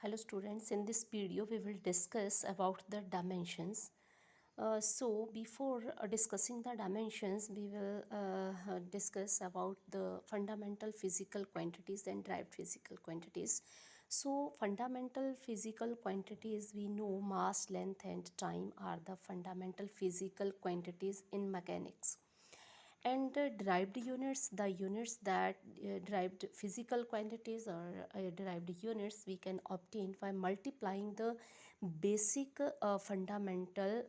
Hello students, in this video we will discuss about the dimensions. So before discussing the dimensions, we will discuss about the fundamental physical quantities and derived physical quantities. So fundamental physical quantities, we know mass, length and time are the fundamental physical quantities in mechanics. And derived units, the units that derived physical quantities or derived units we can obtain by multiplying the basic or fundamental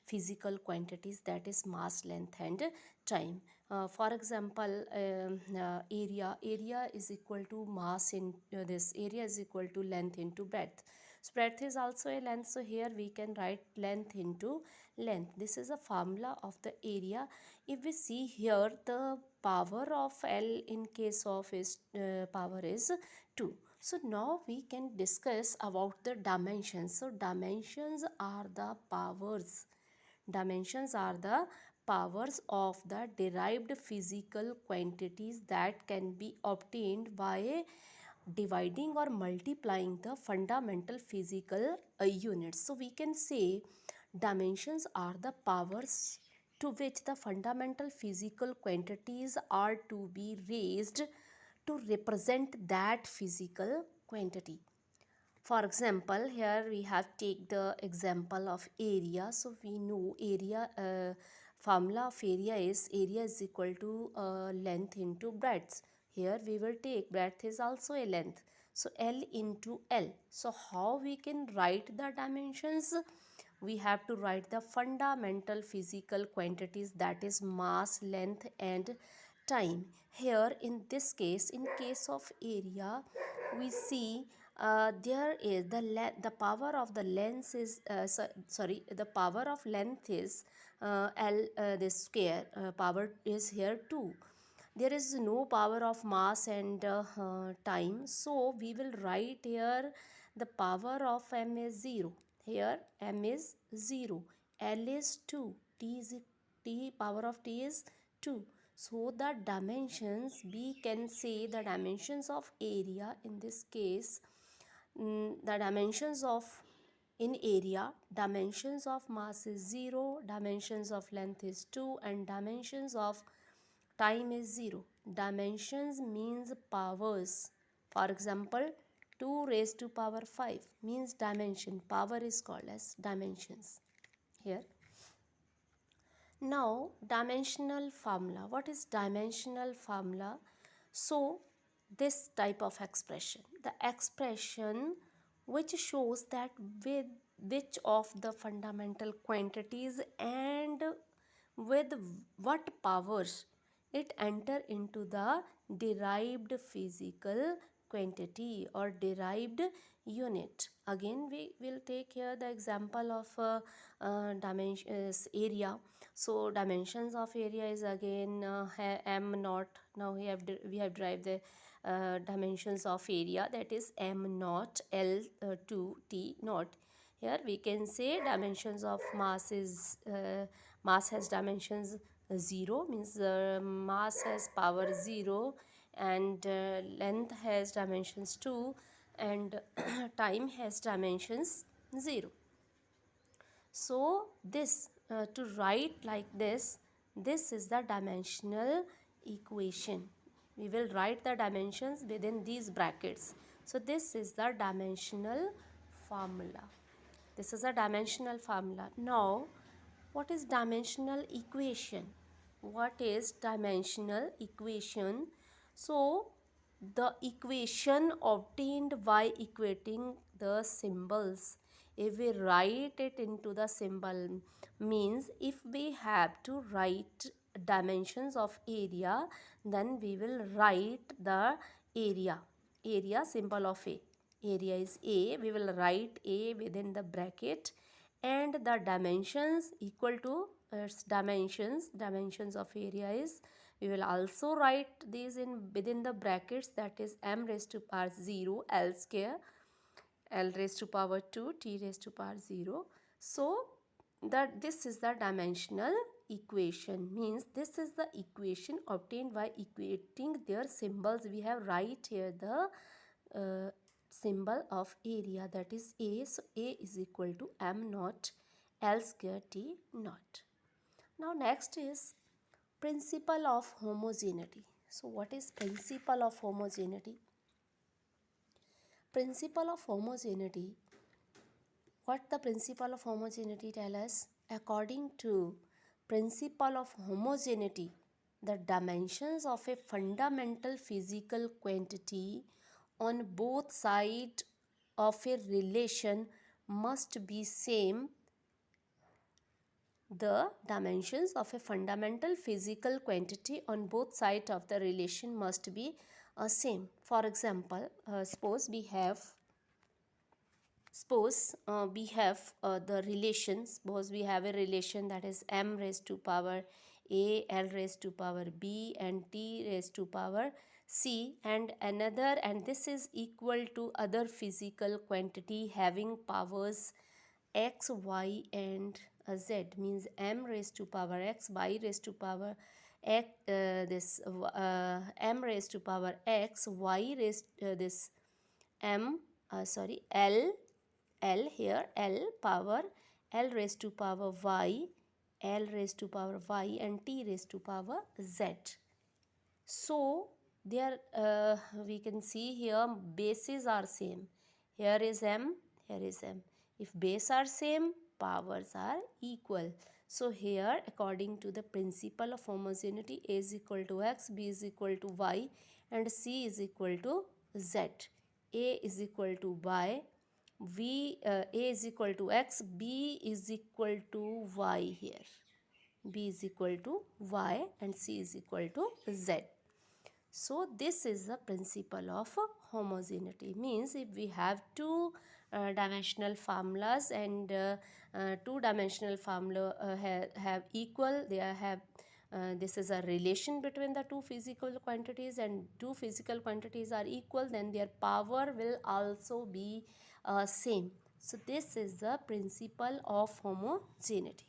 physical quantities, that is mass, length and time. For example, area is equal to mass in this area is equal to length into breadth. So breadth is also a length, so here we can write length into length. This is a formula of the area. If we see here, the power of L in case of is power is 2. So now we can discuss about the dimensions. So dimensions are the powers. Dimensions are the powers of the derived physical quantities that can be obtained by dividing or multiplying the fundamental physical units. So we can say dimensions are the powers to which the fundamental physical quantities are to be raised to represent that physical quantity. For example, here we have take the example of area. So we know area, formula of area is equal to length into breadth. Here we will take breadth is also a length. So L into L. So how we can write the dimensions? We have to write the fundamental physical quantities, that is mass, length and time. Here in this case, in case of area, we see there is the power of the length is the power of length is L, this square power is here 2. There is no power of mass and time, so we will write here the power of m is 0. Here m is 0, L is 2, t power of t is 2. So the dimensions, we can say the dimensions of area in this case, the dimensions of in area, dimensions of mass is 0, dimensions of length is 2 and dimensions of time is 0. Dimensions means powers. For example, 2 raised to power 5 means dimension. Power is called as dimensions here. Now, dimensional formula. What is dimensional formula? So, this type of expression, the expression which shows that with which of the fundamental quantities and with what powers it enter into the derived physical quantity or derived unit. Again, we will take here the example of dimensions area. So dimensions of area is again m naught. Now we have derived the dimensions of area, that is m naught L to t naught. Here we can say dimensions of mass is mass has dimensions 0, means mass has power 0 and length has dimensions 2 and time has dimensions 0. So this to write like this is the dimensional equation. We will write the dimensions within these brackets. So this is the dimensional formula. This is a dimensional formula. Now, what is dimensional equation? What is dimensional equation? So the equation obtained by equating the symbols, if we write it into the symbol, means if we have to write dimensions of area, then we will write the area symbol of a. Area is a, we will write a within the bracket and the dimensions equal to its dimensions of area is, we will also write these in within the brackets, that is m raised to power 0 L square, L raised to power 2 t raised to power 0. So that this is the dimensional equation, means this is the equation obtained by equating their symbols. We have write here the symbol of area, that is A. So A is equal to m naught L square T naught. Now next is principle of homogeneity. So what is principle of homogeneity? Principle of homogeneity, what the principle of homogeneity tell us? According to principle of homogeneity, the dimensions of a fundamental physical quantity on both sides of a relation must be same. The dimensions of a fundamental physical quantity on both sides of the relation must be same. For example, suppose we have the relations. Suppose we have a relation that is m raised to power a, l raised to power b, and t raised to power c, and another, and this is equal to other physical quantity having powers x, y, and z, means m raised to power x, y raised to power x, m raised to power x, y raised this m L here, L power L raised to power y, L raised to power y, and T raised to power z. So there we can see here bases are same. Here is m, here is m. If base are same, powers are equal. So here, according to the principle of homogeneity, A is equal to x, B is equal to y, and C is equal to z. A is equal to y, A is equal to x, B is equal to y here. B is equal to y and C is equal to z. So this is the principle of homogeneity. Means if we have two dimensional formulas and two-dimensional formula have equal, they have this is a relation between the two physical quantities, and two physical quantities are equal, then their power will also be same. So this is the principle of homogeneity.